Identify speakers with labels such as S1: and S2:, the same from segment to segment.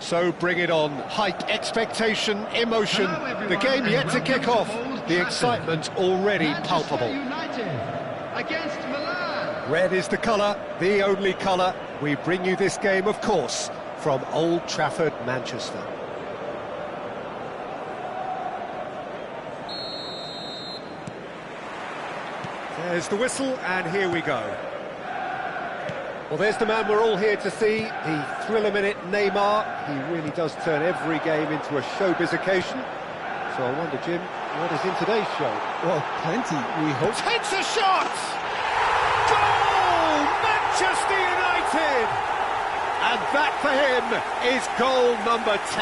S1: So bring it on. Hype, expectation, emotion. The game yet to kick off. The excitement already palpable.
S2: Against Milan.
S1: Red is the colour, the only colour. We bring you this game, of course, from Old Trafford, Manchester. There's the whistle, and here we go. Well, there's the man we're all here to see, the thriller-minute Neymar. He really does turn every game into a showbiz occasion. So I wonder, Jim, what is in today's show?
S3: Well, plenty, we hope.
S1: Takes a shot! Goal! Manchester United! And that for him is goal number 10.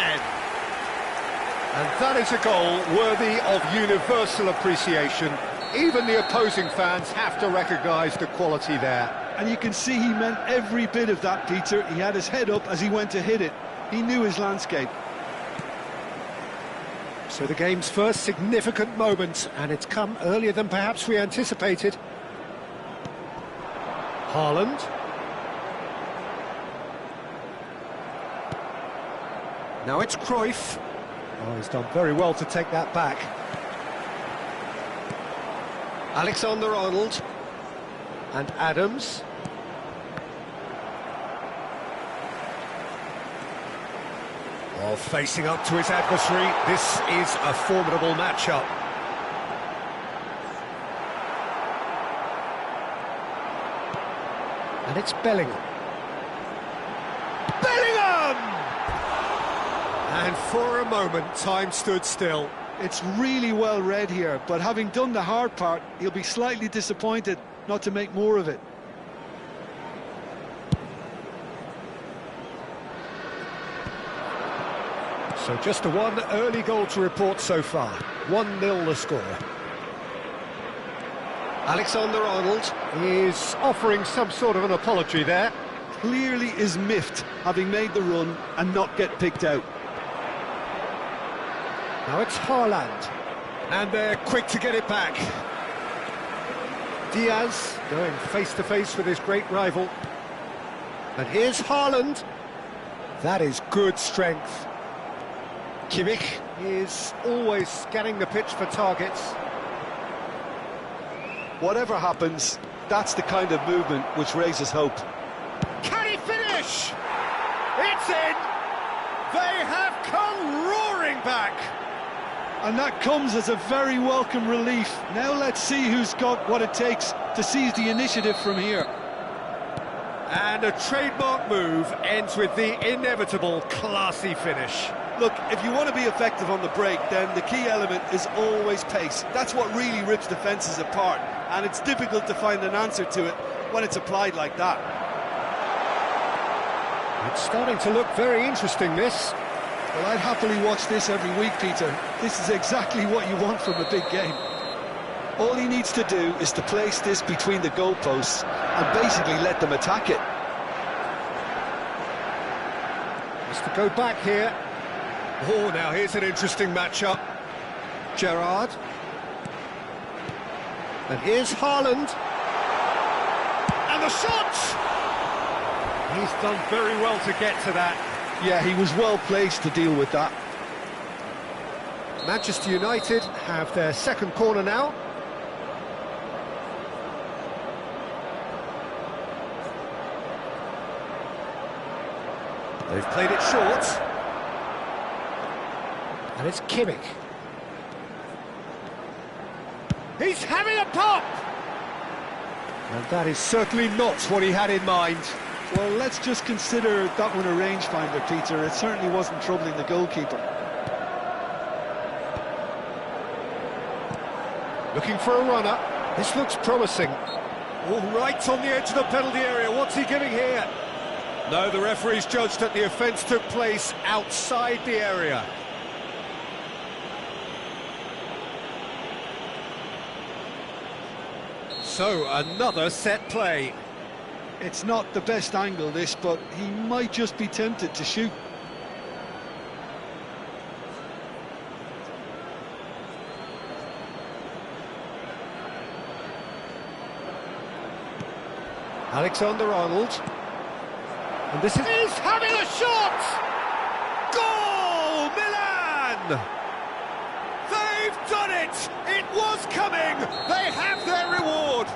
S1: And that is a goal worthy of universal appreciation. Even the opposing fans have to recognise the quality there.
S3: And you can see he meant every bit of that, Peter. He had his head up as he went to hit it. He knew his landscape.
S1: So the game's first significant moment, and it's come earlier than perhaps we anticipated. Haaland. Now it's Cruyff. Oh, he's done very well to take that back. Alexander-Arnold. And Adams. While facing up to his adversary, this is a formidable matchup. And it's Bellingham. Bellingham! And for a moment, time stood still.
S3: It's really well read here, but having done the hard part, he'll be slightly disappointed not to make more of it.
S1: So just a one early goal to report so far. 1-0 the score. Alexander-Arnold is offering some sort of an apology there.
S3: Clearly is miffed, having made the run and not get picked out.
S1: Now it's Haaland. And they're quick to get it back. Diaz going face-to-face with his great rival. And here's Haaland. That is good strength. Kimmich is always scanning the pitch for targets.
S3: Whatever happens, that's the kind of movement which raises hope.
S1: Can he finish? It's in! They have come roaring back!
S3: And that comes as a very welcome relief. Now let's see who's got what it takes to seize the initiative from here.
S1: And a trademark move ends with the inevitable classy finish.
S3: Look, if you want to be effective on the break, then the key element is always pace. That's what really rips defences apart, and it's difficult to find an answer to it when it's applied like that.
S1: It's starting to look very interesting, this.
S3: Well, I'd happily watch this every week, Peter. This is exactly what you want from a big game. All he needs to do is to place this between the goalposts and basically let them attack it.
S1: Has to go back here. Oh, now here's an interesting matchup. Gerrard. And here's Haaland. And the shot! He's done very well to get to that.
S3: Yeah, he was well placed to deal with that.
S1: Manchester United have their second corner now. They've played it short. And it's Kimmich. He's having a pop! And that is certainly not what he had in mind.
S3: Well, let's just consider that one a rangefinder, Peter. It certainly wasn't troubling the goalkeeper.
S1: Looking for a runner. This looks promising. Oh, right on the edge of the penalty area. What's he giving here? No, the referee's judged that the offence took place outside the area. So, another set play.
S3: It's not the best angle, this, but he might just be tempted to shoot.
S1: Alexander-Arnold. And this is... He's having a shot! Goal, Milan! They've done it! It was coming! They have their reward!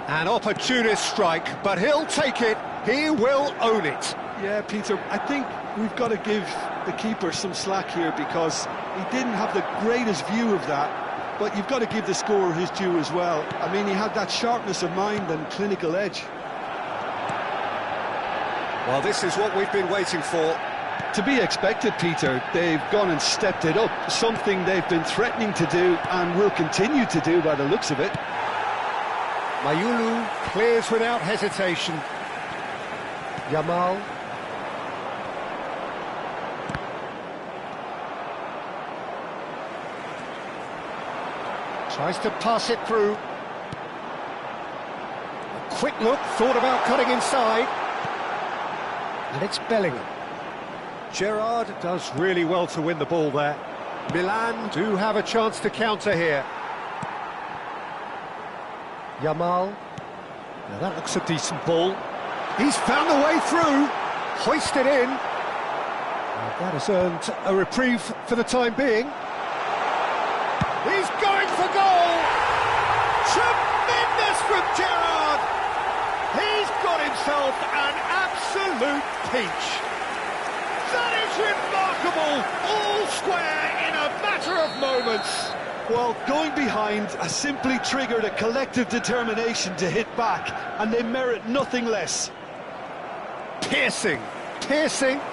S1: An opportunist strike, but he'll take it. He will own it.
S3: Yeah, Peter, I think we've got to give the keeper some slack here because he didn't have the greatest view of that, but you've got to give the scorer his due as well. I mean, he had that sharpness of mind and clinical edge.
S1: Well, this is what we've been waiting for.
S3: To be expected, Peter. They've gone and stepped it up, something they've been threatening to do and will continue to do by the looks of it.
S1: Mayulu clears without hesitation. Yamal. Tries to pass it through. A quick look, thought about cutting inside. And it's Bellingham. Gerrard does really well to win the ball there. Milan do have a chance to counter here. Yamal. Now that looks a decent ball. He's found a way through. Hoisted in. And that has earned a reprieve for the time being. He's going for goal! Tremendous from Gerrard! He's got himself an absolute peach. That is Remarkable, all square in a matter of moments.
S3: Well, going behind has simply triggered a collective determination to hit back, and they merit nothing less.
S1: Piercing,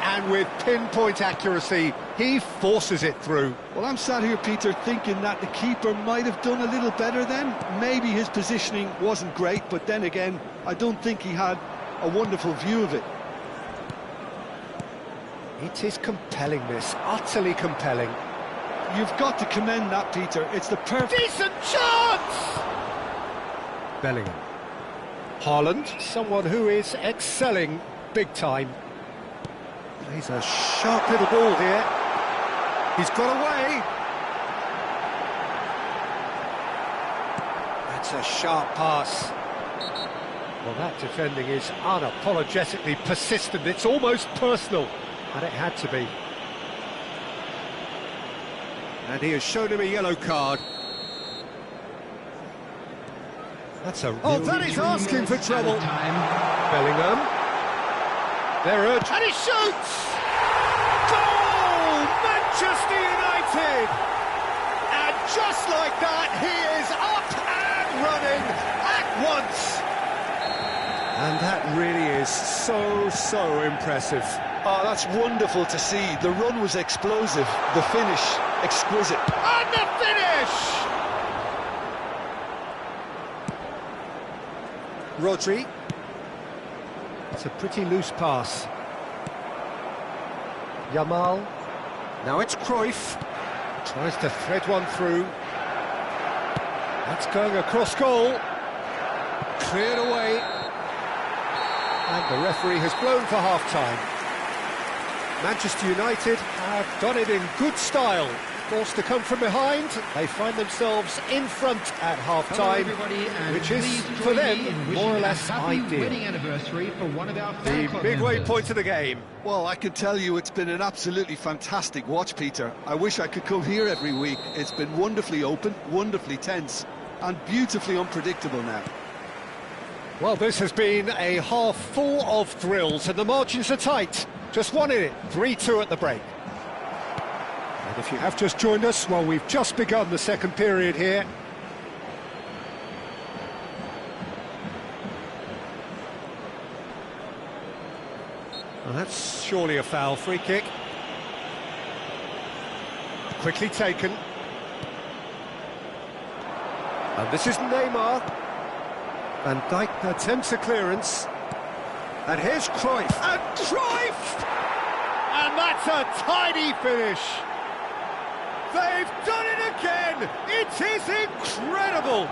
S1: and with pinpoint accuracy, he forces it through.
S3: Well, I'm sat here, Peter, thinking that the keeper might have done a little better then. Maybe his positioning wasn't great, but then again, I don't think he had a wonderful view of it.
S1: It is compelling, this, utterly compelling.
S3: You've got to commend that, Peter. It's the perfect...
S1: Decent chance! Bellingham. Haaland, someone who is excelling big time. He's a sharp little ball here. He's got away. That's a sharp pass. Well, that defending is unapologetically persistent. It's almost personal, and it had to be. And he has shown him a yellow card. That's a... Oh, that is asking for trouble. Bellingham. They're urged. And he shoots! Goal! Manchester United! And just like that, he is up and running at once. And that really is so impressive.
S3: Oh, that's wonderful to see. The run was explosive, the finish exquisite.
S1: And the finish! Rodri. It's a pretty loose pass. Yamal. Now it's Cruyff. Tries to thread one through. That's going across goal. Cleared away. And the referee has blown for half-time. Manchester United have done it in good style. Forced to come from behind, they find themselves in front at half-time, which is, for them, more or less ideal. The midway point of the game.
S3: Well, I can tell you it's been an absolutely fantastic watch, Peter. I wish I could come here every week. It's been wonderfully open, wonderfully tense, and beautifully unpredictable now.
S1: Well, this has been a half full of thrills, and the margins are tight. Just one in it, 3-2 at the break. And if you have just joined us, well, we've just begun the second period here. Well, that's surely a foul. Free kick. Quickly taken. And this is Neymar. Van Dijk attempts a clearance. And here's Cruyff. And Cruyff! And that's a tidy finish. They've done it again! It is incredible!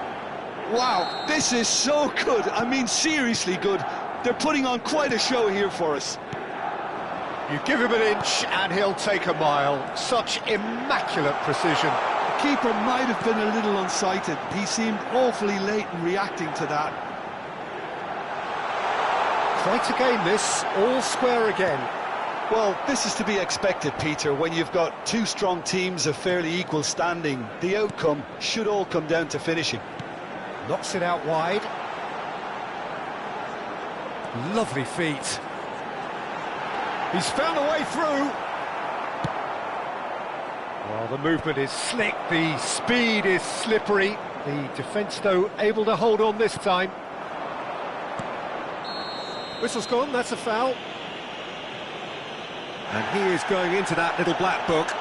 S3: Wow, this is so good. I mean, seriously good. They're putting on quite a show here for us.
S1: You give him an inch and he'll take a mile. Such immaculate precision.
S3: The keeper might have been a little unsighted. He seemed awfully late in reacting to that.
S1: Try to gain this, all square again.
S3: Well, this is to be expected, Peter, when you've got two strong teams of fairly equal standing. The outcome should all come down to finishing.
S1: Knocks it out wide. Lovely feet. He's found a way through. Well, the movement is slick, the speed is slippery. The defence, though, able to hold on this time. Whistle's gone, that's a foul. And he is going into that little black book.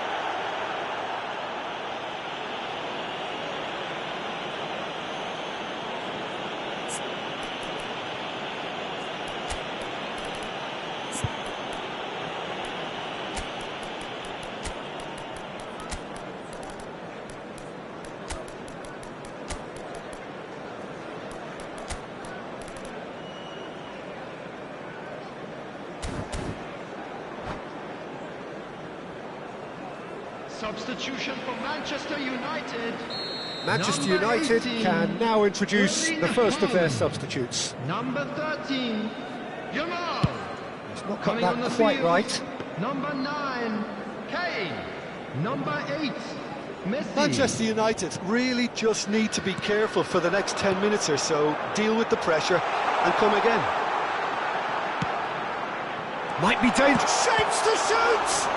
S2: Substitution for Manchester United.
S1: Manchester United can now introduce the first of their substitutes.
S2: Number 13, Yamal.
S1: He's not got that quite right.
S2: Number 9, Kane. Number 8, Messi.
S3: Manchester United really just need to be careful for the next 10 minutes or so, deal with the pressure and come again.
S1: Might be dangerous. Shapes to shoot!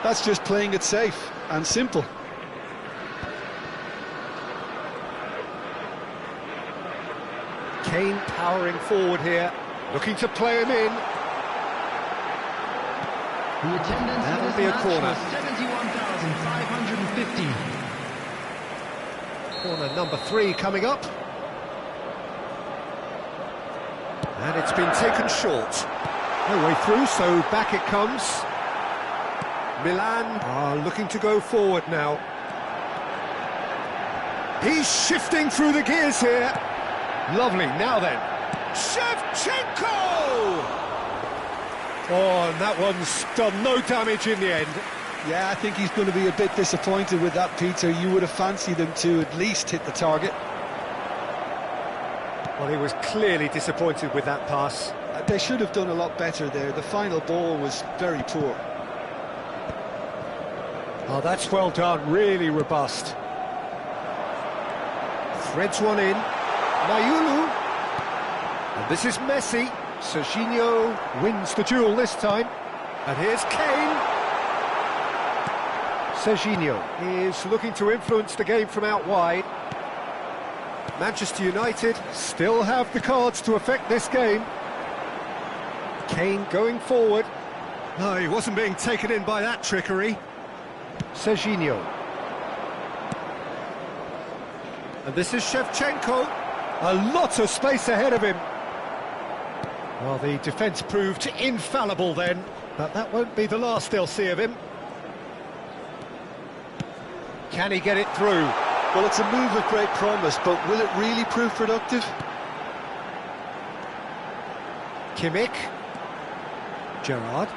S3: That's just playing it safe and simple.
S1: Kane powering forward here, looking to play him in.
S2: The attendance
S1: That'll
S2: for this
S1: be a
S2: match
S1: corner.
S2: was 71,550.
S1: Corner number 3 coming up. And it's been taken short. No way through, so back it comes. Milan are looking to go forward now. He's shifting through the gears here. Lovely, now then. Shevchenko! Oh, and that one's done no damage in the end.
S3: Yeah, I think he's going to be a bit disappointed with that, Peter. You would have fancied him to at least hit the target.
S1: Well, he was clearly disappointed with that pass.
S3: They should have done a lot better there. The final ball was very poor.
S1: Oh, that's well done, really robust. Threads one in. Mayulu. And this is Messi. Serginho wins the duel this time. And here's Kane. Serginho is looking to influence the game from out wide. Manchester United still have the cards to affect this game. Kane going forward. No, he wasn't being taken in by that trickery. Serginho. And this is Shevchenko. A lot of space ahead of him. Well, the defence proved infallible then, but that won't be the last they'll see of him. Can he get it through?
S3: Well, it's a move of great promise, but will it really prove productive?
S1: Kimmich. Gerrard.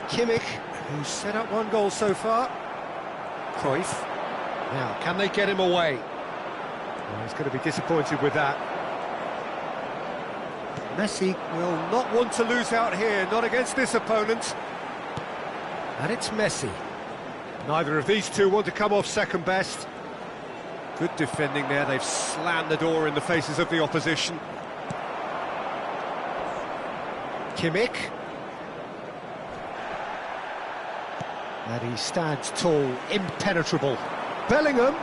S1: Kimmich, who's set up one goal so far. Cruyff. Now, can they get him away? Well, he's going to be disappointed with that. Messi will not want to lose out here, not against this opponent. And it's Messi. Neither of these two want to come off second best. Good defending there, they've slammed the door in the faces of the opposition. Kimmich. And he stands tall, impenetrable. Bellingham.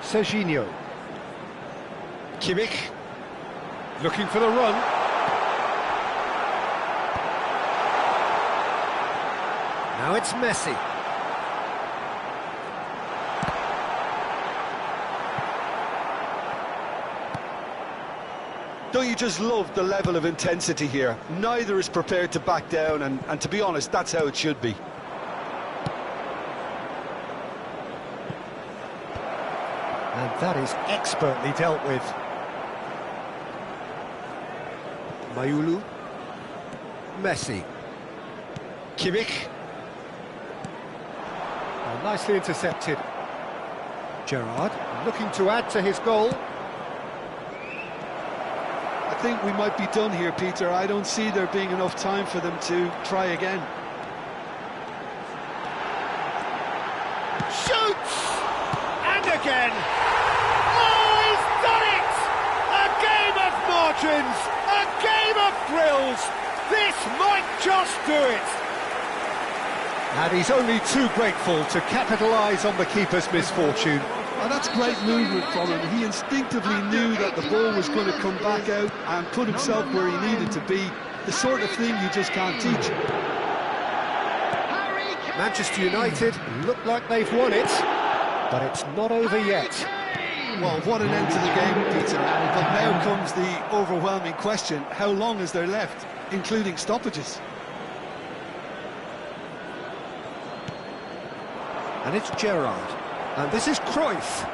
S1: Serginho. Kimmich. Looking for the run. Now it's Messi.
S3: Don't you just love the level of intensity here? Neither is prepared to back down, and to be honest, that's how it should be.
S1: And that is expertly dealt with. Mayulu. Messi. Kimmich. Oh, nicely intercepted. Gerrard looking to add to his goal.
S3: I think we might be done here, Peter. I don't see there being enough time for them to try again.
S1: Shoots! And again! Oh, he's done it! A game of margins! A game of thrills! This might just do it! And he's only too grateful to capitalise on the keeper's misfortune.
S3: And that's great movement from him. He instinctively knew that the ball was going to come back out and put himself where he needed to be. The sort of thing you just can't teach.
S1: Manchester United look like they've won it, but it's not over yet.
S3: Well, what an end to the game, Peter. But now comes the overwhelming question: how long is there left, including stoppages?
S1: And it's Gerrard. And this is Cruyff.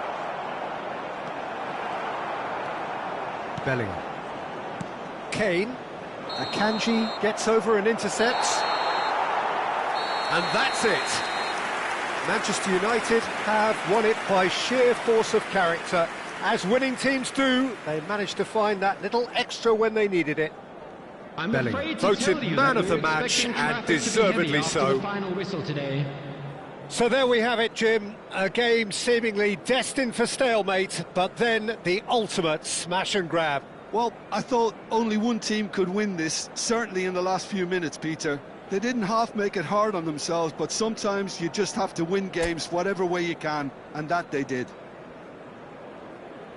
S1: Bellingham. Kane. Akanji gets over and intercepts. And that's it. Manchester United have won it by sheer force of character. As winning teams do, they managed to find that little extra when they needed it. Bellingham voted man of the match, and deservedly so. So there we have it, Jim. A game seemingly destined for stalemate, but then the ultimate smash and grab.
S3: Well, I thought only one team could win this, certainly in the last few minutes, Peter. They didn't half make it hard on themselves, but sometimes you just have to win games whatever way you can, and that they did.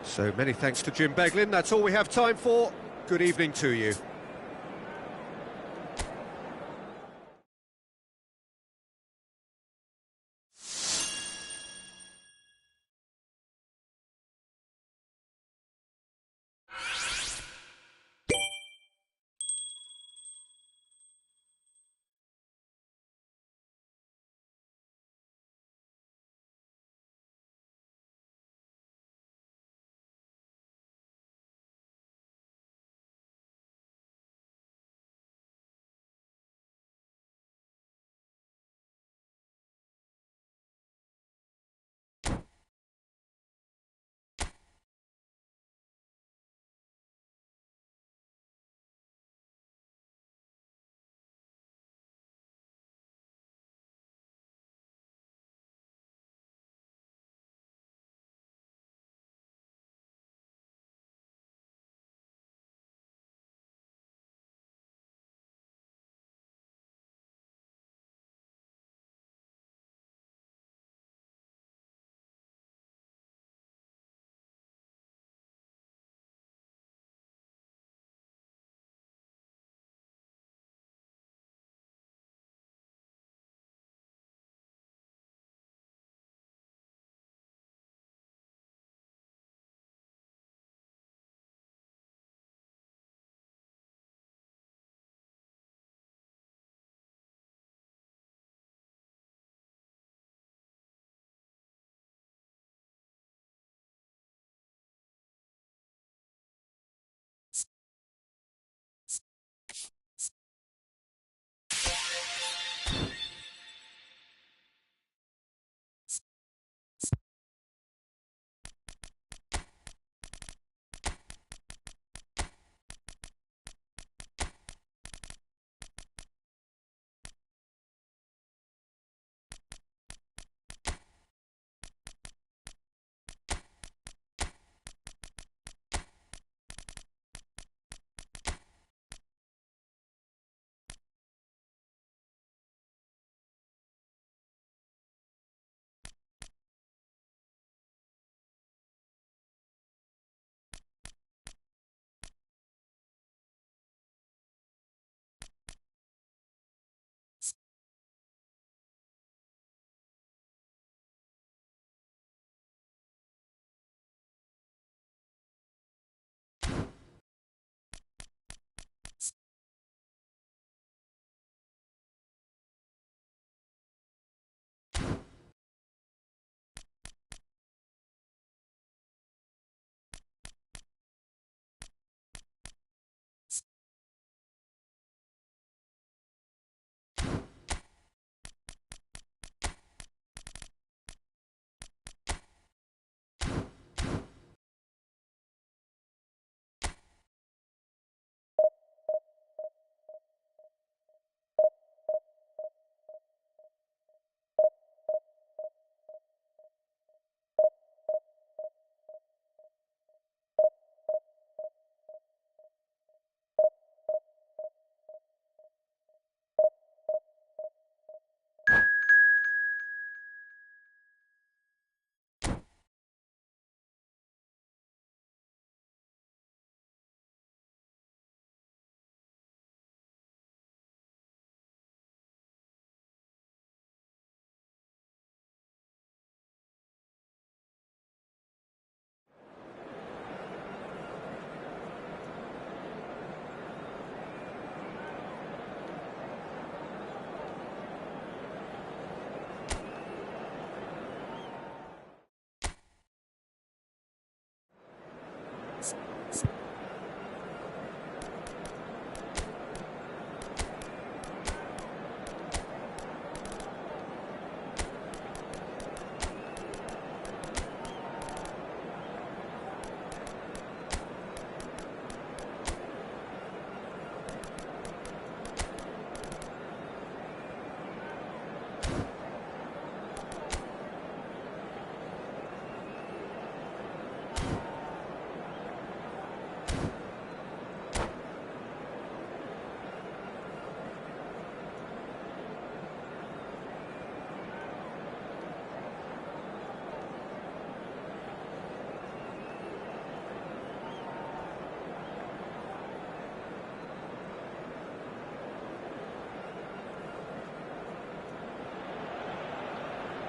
S1: So many thanks to Jim Beglin. That's all we have time for. Good evening to you.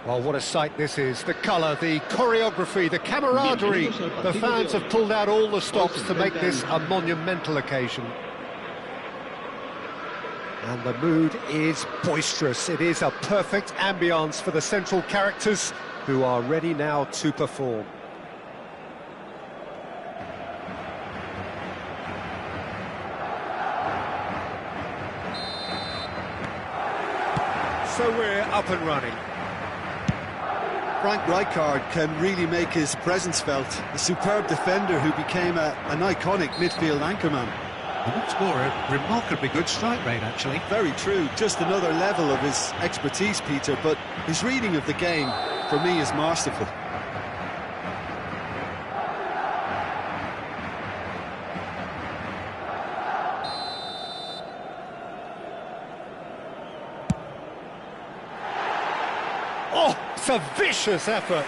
S1: Well, what a sight this is. The colour, the choreography, the camaraderie. The fans have pulled out all the stops to make this a monumental occasion. And the mood is boisterous. It is a perfect ambience for the central characters who are ready now to perform. So we're up and running.
S3: Frank Rijkaard can really make his presence felt. A superb defender who became an iconic midfield anchorman.
S4: What's more, a remarkably good strike rate, actually.
S3: Very true, just another level of his expertise, Peter, but his reading of the game, for me, is masterful.
S1: Oh, it's a vicious effort.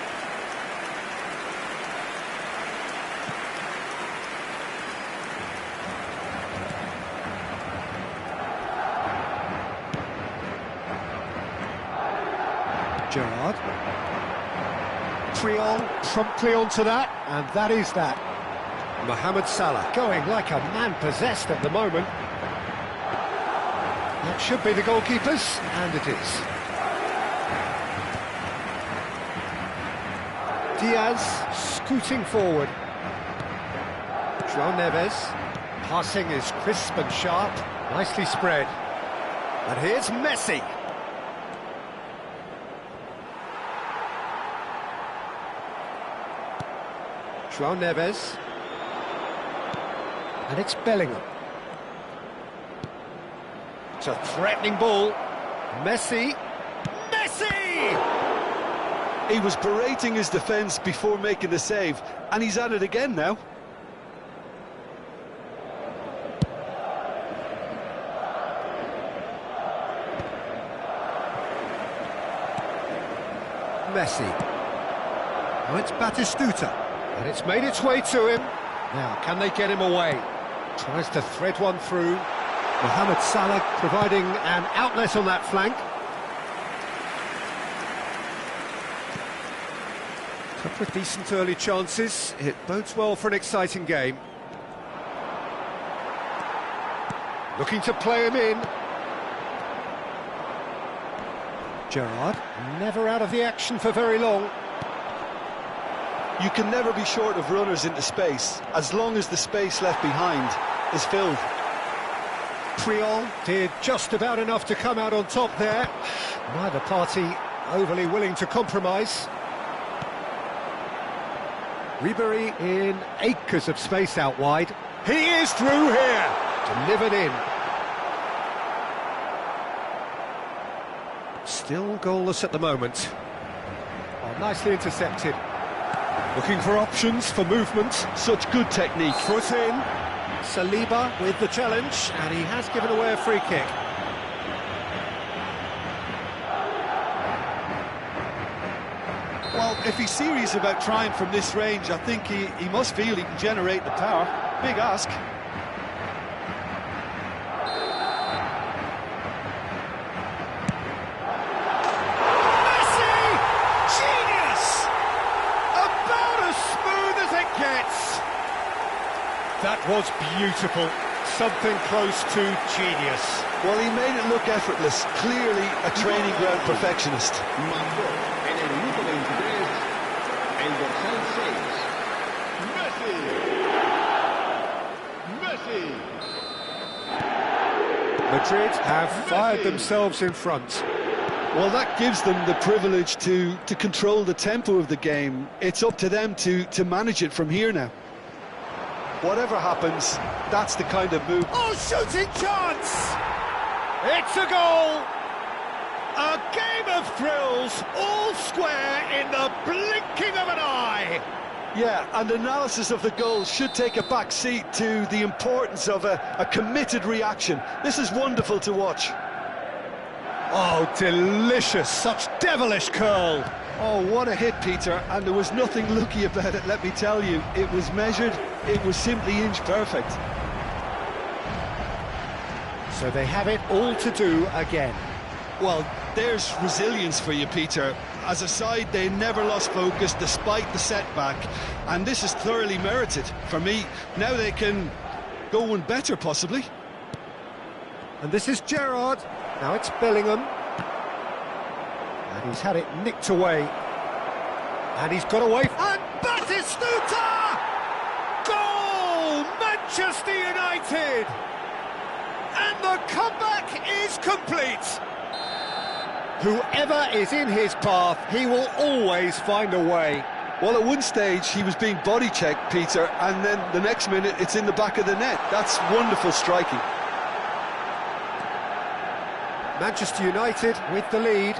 S1: Gerrard. Triol promptly onto that, and that is that. Mohamed Salah going like a man possessed at the moment. That should be the goalkeepers, and it is. Diaz scooting forward. João Neves. Passing is crisp and sharp, nicely spread. And here's Messi. João Neves. And it's Bellingham. It's a threatening ball. Messi. Messi!
S3: He was berating his defence before making the save, and he's at it again now.
S1: Messi. Now it's Batistuta. And it's made its way to him. Now, can they get him away? Tries to thread one through. Mohamed Salah providing an outlet on that flank. Couple of decent early chances. It bodes well for an exciting game. Looking to play him in. Gerrard, never out of the action for very long.
S3: You can never be short of runners into space, as long as the space left behind is filled.
S1: Triol did just about enough to come out on top there. Neither party overly willing to compromise. Ribery in acres of space out wide. He is through here. Delivered in. Still goalless at the moment. Oh, nicely intercepted. Looking for options for movement.
S3: Such good technique.
S1: Foot in. Saliba with the challenge, and he has given away a free kick.
S3: Well, if he's serious about trying from this range, I think he must feel he can generate the power. Big ask.
S1: Messi! Genius! About as smooth as it gets. That was beautiful. Something close to genius.
S3: Well, he made it look effortless. Clearly a training ground perfectionist.
S1: Madrid have fired themselves in front.
S3: Well, that gives them the privilege to control the tempo of the game. It's up to them to manage it from here now. Whatever happens, that's the kind of move.
S1: Oh, shooting chance! It's a goal! A game of thrills, all square in the blinking of an eye!
S3: Yeah, and analysis of the goal should take a back seat to the importance of a committed reaction. This is wonderful to watch.
S1: Oh, delicious, such devilish curl.
S3: Oh, what a hit, Peter, and there was nothing lucky about it, let me tell you. It was measured, it was simply inch perfect.
S1: So they have it all to do again.
S3: Well, there's resilience for you, Peter. as a side, they never lost focus despite the setback, and this is thoroughly merited for me. Now they can go one better, possibly.
S1: And this is Gerrard. Now it's Bellingham. And he's had it nicked away. And he's got away. And Batistuta! Goal! Manchester United! And the comeback is complete. Whoever is in his path, he will always find a way.
S3: Well, at one stage, he was being body-checked, Peter, and then the next minute, it's in the back of the net. That's wonderful striking.
S1: Manchester United with the lead.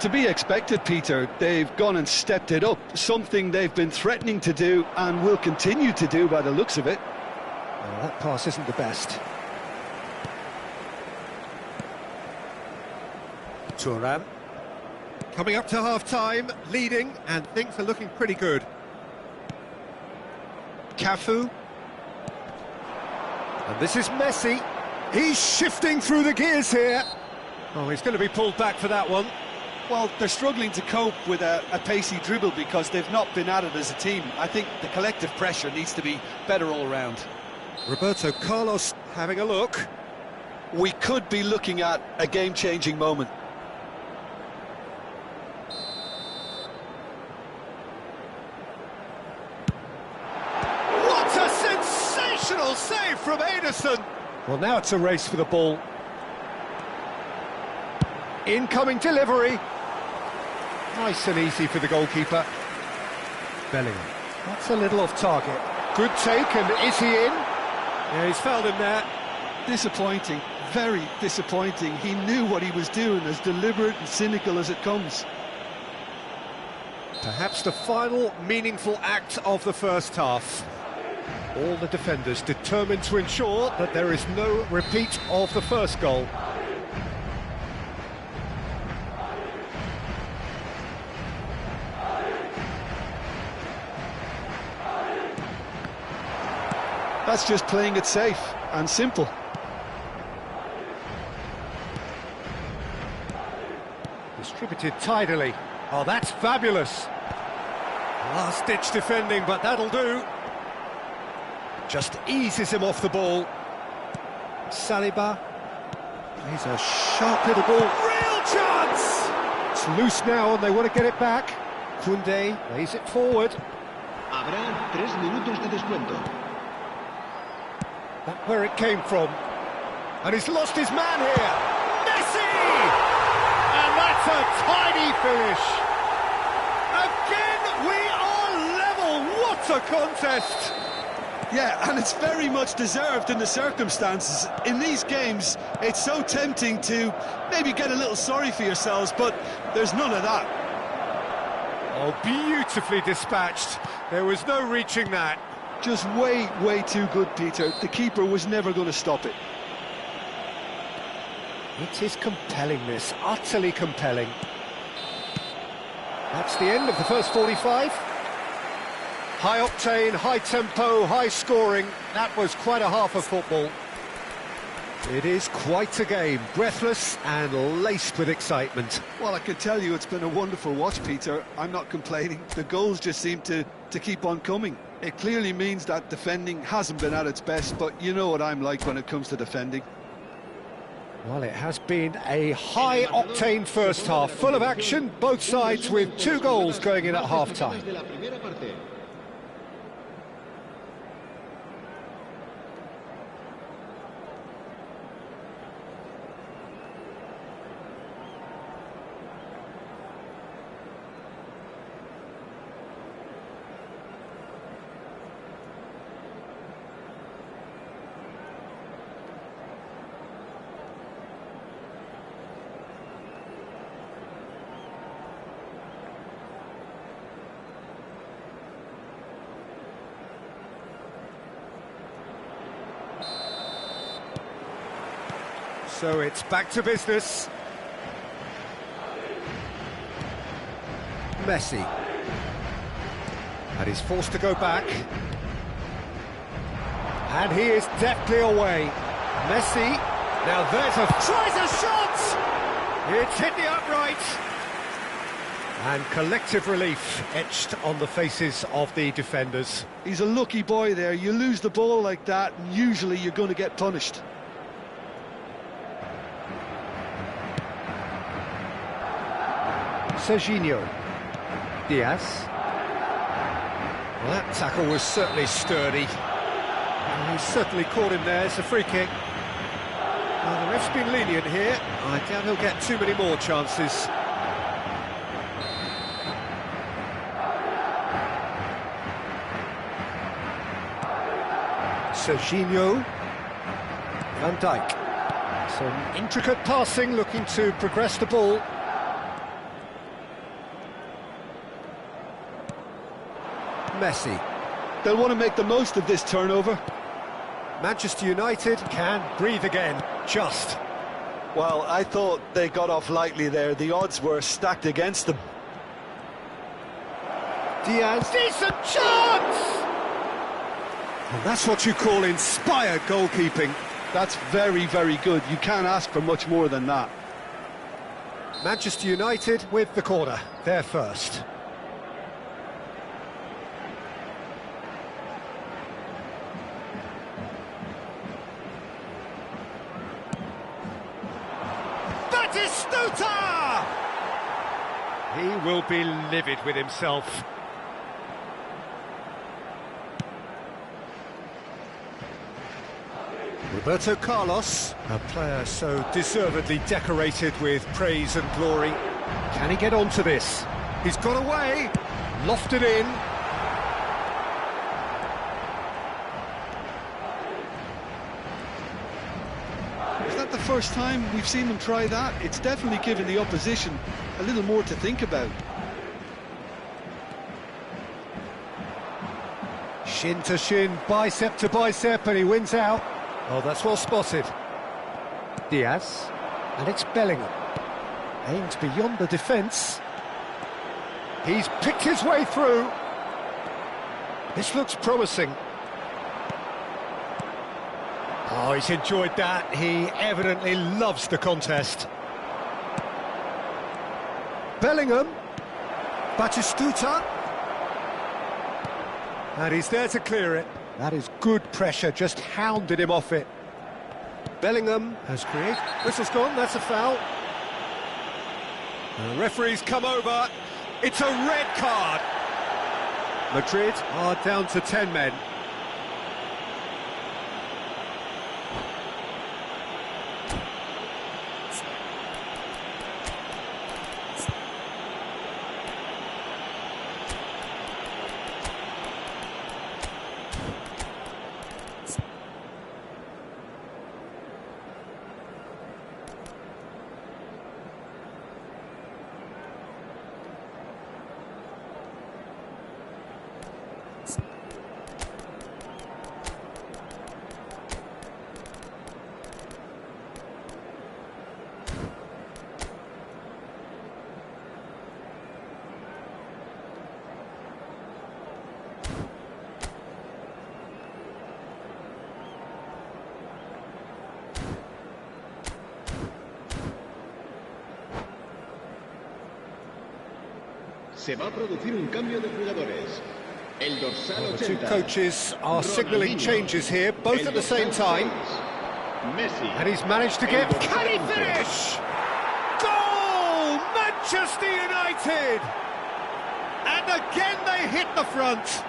S3: To be expected, Peter. They've gone and stepped it up, something they've been threatening to do and will continue to do by the looks of it.
S1: Well, that pass isn't the best. Thuram. Coming up to half-time, leading, and things are looking pretty good. Cafu. And this is Messi. He's shifting through the gears here. Oh, he's going to be pulled back for that one.
S3: Well, they're struggling to cope with a pacey dribble because they've not been at it as a team. I think the collective pressure needs to be better all round.
S1: Roberto Carlos having a look.
S3: We could be looking at a game-changing moment.
S1: What a sensational save from Ederson! Well, now it's a race for the ball. Incoming delivery. Nice and easy for the goalkeeper. Bellingham. That's a little off target. Good take, and is he in? Yeah, he's fouled him there.
S3: Disappointing, very disappointing. He knew what he was doing, as deliberate and cynical as it comes.
S1: Perhaps the final meaningful act of the first half. All the defenders determined to ensure that there is no repeat of the first goal.
S3: That's just playing it safe and simple.
S1: Distributed tidily. Oh, that's fabulous. Last-ditch defending, but that'll do. Just eases him off the ball. Saliba. He's a sharp little ball. Real chance! It's loose now and they want to get it back. Koundé lays it forward.
S2: Habrá 3 minutos de descuento.
S1: That's where it came from. And he's lost his man here. Messi! And that's a tidy finish. Again, we are level. What a contest!
S3: Yeah, and it's very much deserved in the circumstances. In these games, it's so tempting to maybe get a little sorry for yourselves, but there's none of that.
S1: Oh, beautifully dispatched. There was no reaching that.
S3: Just way, way too good, Peter. The keeper was never going to stop it.
S1: It is compelling, this. Utterly compelling. That's the end of the first 45. High octane, high tempo, high scoring. That was quite a half of football. It is quite a game, breathless and laced with excitement.
S3: Well, I can tell you it's been a wonderful watch, Peter. I'm not complaining. The goals just seem to keep on coming. It clearly means that defending hasn't been at its best, but you know what I'm like when it comes to defending.
S1: Well, it has been a high-octane first half, full of action, both sides with 2 goals going in at half-time. So it's back to business. Messi. And he's forced to go back. And he is deftly away. Messi. Now there's tries a shot! It's hit the upright. And collective relief etched on the faces of the defenders.
S3: He's a lucky boy there. You lose the ball like that, and usually you're going to get punished.
S1: Serginho. Diaz. Well, that tackle was certainly sturdy. And he certainly caught him there. It's a free kick. Well, the ref's been lenient here. I doubt he'll get too many more chances. Serginho. Van Dijk. Some intricate passing, looking to progress the ball. Messi.
S3: They'll want to make the most of this turnover.
S1: Manchester United can breathe again, just.
S3: Well, I thought they got off lightly there. The odds were stacked against them.
S1: Diaz, decent chance! Well, that's what you call inspired goalkeeping.
S3: That's very, very good. You can't ask for much more than that.
S1: Manchester United with the corner, they're first. Batistuta! He will be livid with himself. Roberto Carlos, a player so deservedly decorated with praise and glory. Can he get onto this? He's got away, lofted in.
S3: Is that the first time we've seen them try that? It's definitely given the opposition a little more to think about.
S1: Shin to shin, bicep to bicep, and he wins out. Oh, that's well spotted. Diaz, and it's Bellingham. Aimed beyond the defence. He's picked his way through. This looks promising. Oh, he's enjoyed that. He evidently loves the contest. Bellingham. Batistuta. And he's there to clear it. That is good pressure, just hounded him off it. Bellingham has created... Whistle's gone, that's a foul. And the referee's come over. It's a red card. Madrid are down to 10 men.
S2: Se va a producir un cambio de jugadores. El dorsal
S1: Well, the
S2: 80.
S1: two coaches are signalling changes here, both at the same time.
S2: Messi.
S1: And he's managed to get... Can he finish? Goal! Manchester United! And again they hit the front.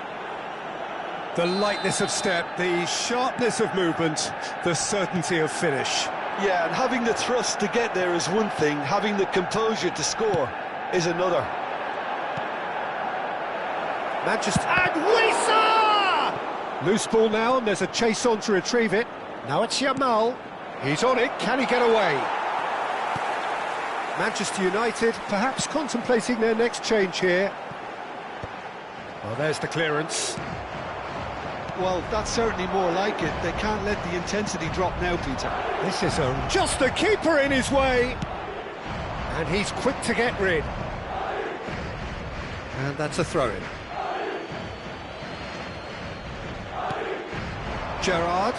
S1: The lightness of step, the sharpness of movement, the certainty of finish.
S3: Yeah, and having the thrust to get there is one thing, having the composure to score is another.
S1: Manchester... And Wissa! Loose ball now, and there's a chase on to retrieve it. Now it's Yamal. He's on it, can he get away? Manchester United perhaps contemplating their next change here. Well, there's the clearance.
S3: Well, that's certainly more like it. They can't let the intensity drop now, Peter.
S1: This is just the keeper in his way. And he's quick to get rid. And that's a throw-in. Gerrard.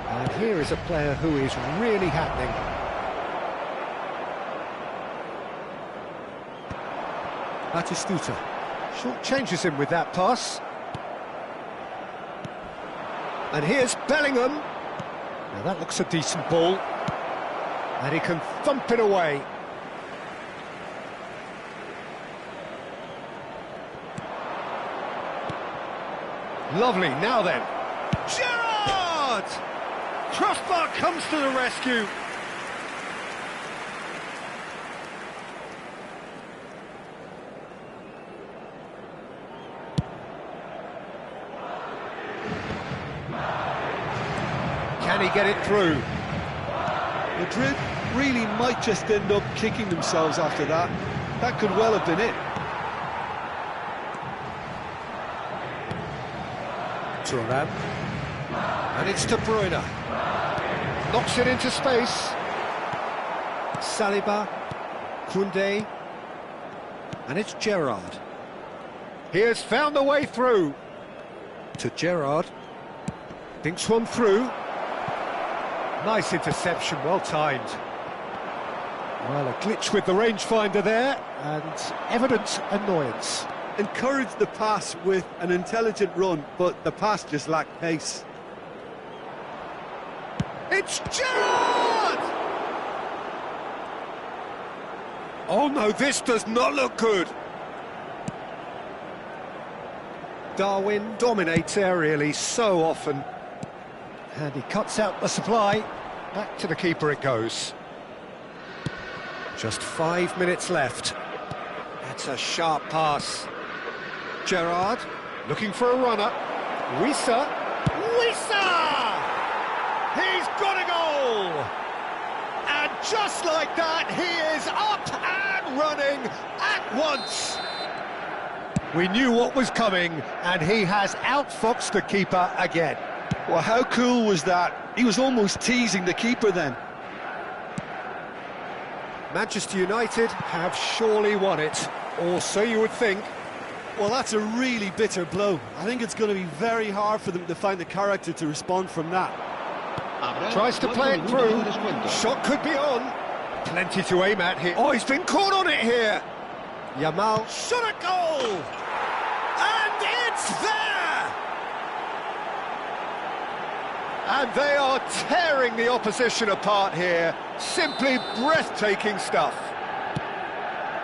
S1: And here is a player who is really happening. Batistuta. Short changes him with that pass. And here's Bellingham. Now that looks a decent ball. And he can thump it away. Lovely, now then. Gerrard! Crossbar comes to the rescue. Can he get it through?
S3: Madrid really might just end up kicking themselves after that. That could well have been it.
S1: Thuram. And it's De Bruyne. Knocks it into space. Saliba. Koundé. And it's Gerrard. He has found the way through. To Gerrard. Thinks one through. Nice interception, well timed. Well, a glitch with the rangefinder there, and evident annoyance.
S3: Encouraged the pass with an intelligent run, but the pass just lacked pace.
S1: It's Gerrard! Oh no, this does not look good. Darwin dominates aerially so often. And he cuts out the supply. Back to the keeper it goes. Just 5 minutes left. That's a sharp pass. Gerrard, looking for a runner. Wissa. He's got a goal! And just like that, he is up and running at once. We knew what was coming, and he has outfoxed the keeper again.
S3: Well, how cool was that? He was almost teasing the keeper then.
S1: Manchester United have surely won it, or so you would think.
S3: Well, that's a really bitter blow. I think it's going to be very hard for them to find the character to respond from that.
S1: Tries to play it through. Shot could be on. Plenty to aim at here. Oh, he's been caught on it here. Yamal shot a goal! And it's there! And they are tearing the opposition apart here. Simply breathtaking stuff.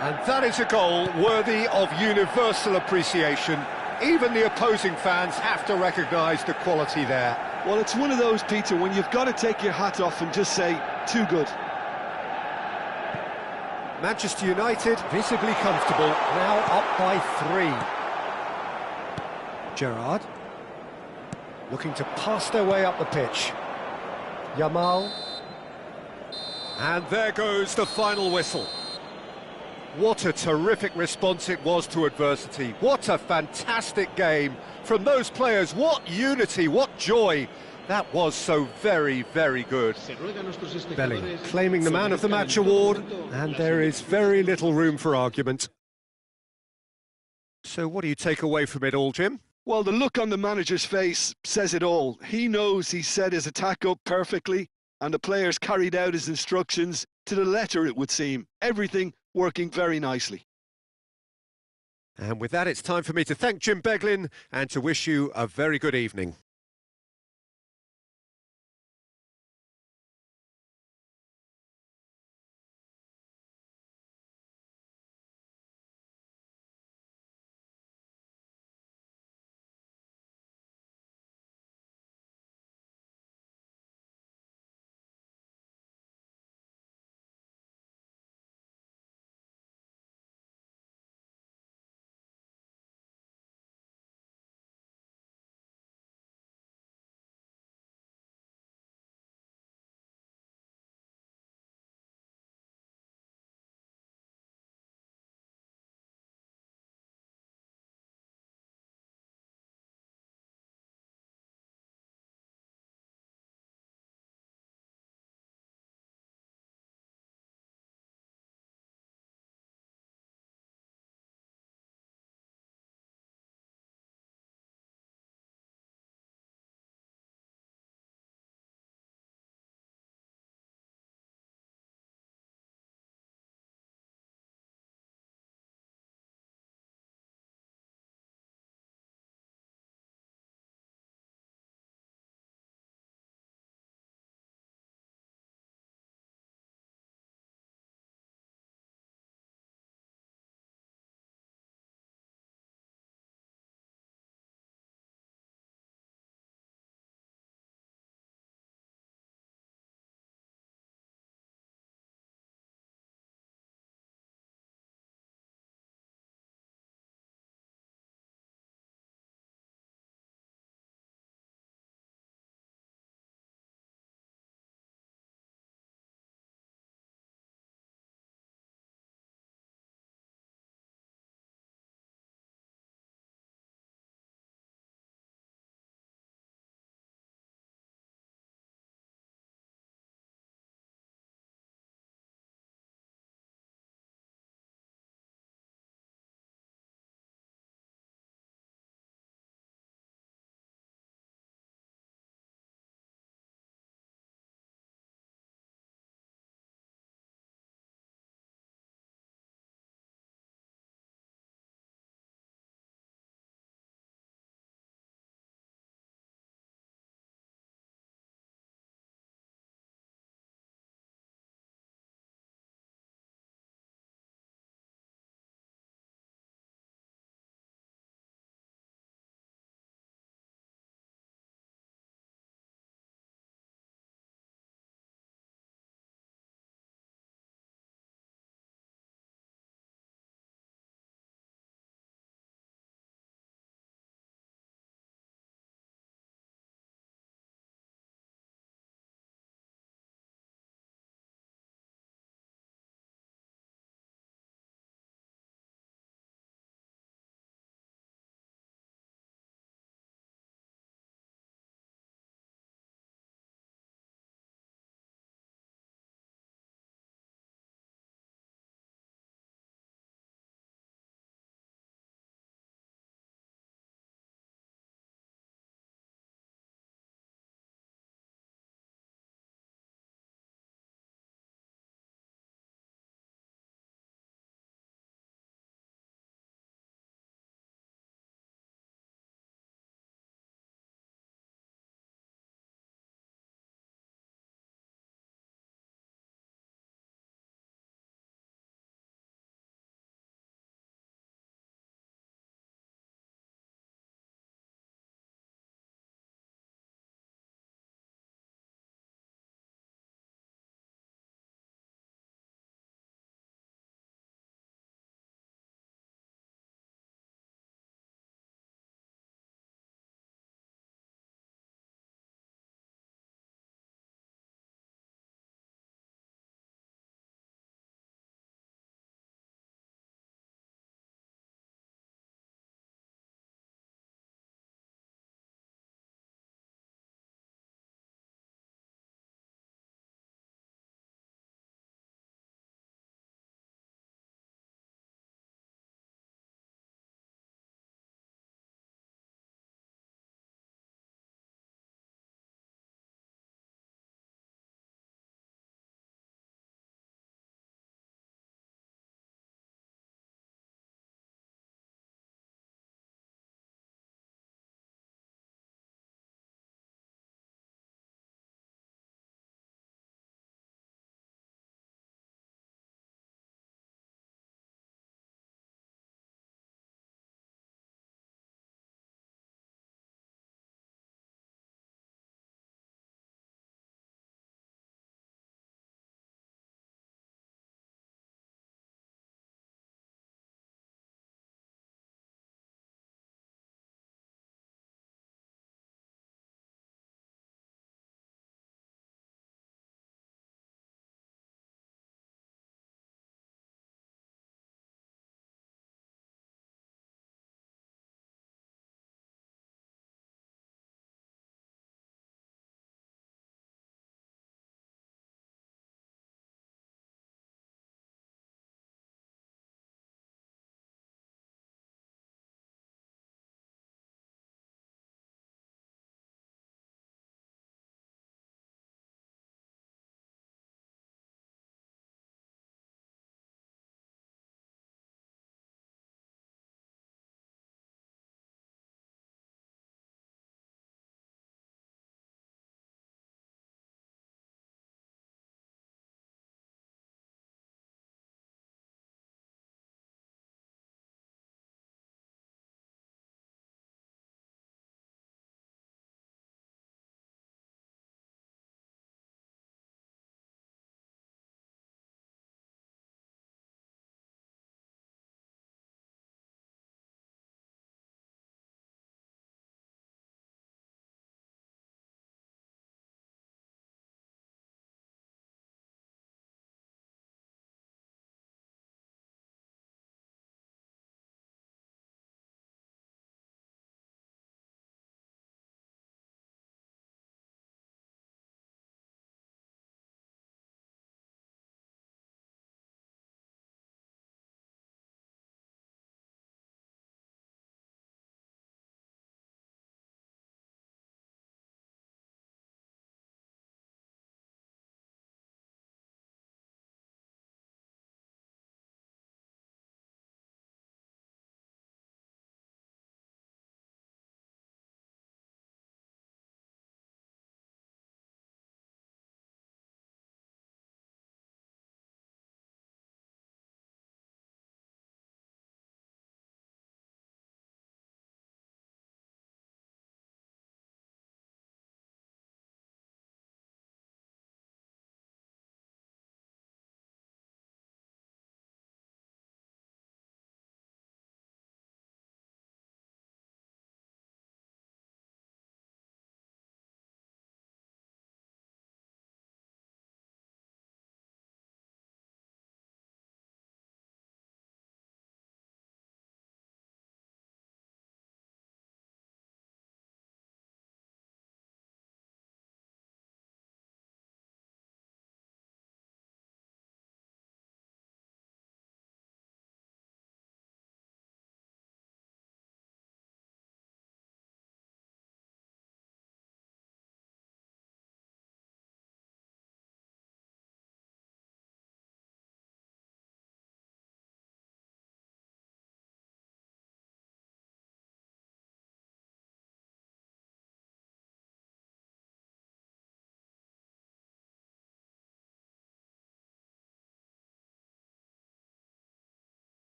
S1: And that is a goal worthy of universal appreciation. Even the opposing fans have to recognise the quality there.
S3: Well, it's one of those, Peter, when you've got to take your hat off and just say, too good.
S1: Manchester United visibly comfortable, now up by 3. Gerrard looking to pass their way up the pitch. Yamal. And there goes the final whistle. What a terrific response it was to adversity. What a fantastic game from those players. What unity, what joy. That was so very, very good. Bellingham claiming the Man of the Match award, and there is very little room for argument. So what do you take away from it all, Jim?
S3: Well, the look on the manager's face says it all. He knows he set his attack up perfectly, and the players carried out his instructions to the letter, it would seem. Everything working very nicely.
S1: And with that, it's time for me to thank Jim Beglin and to wish you a very good evening.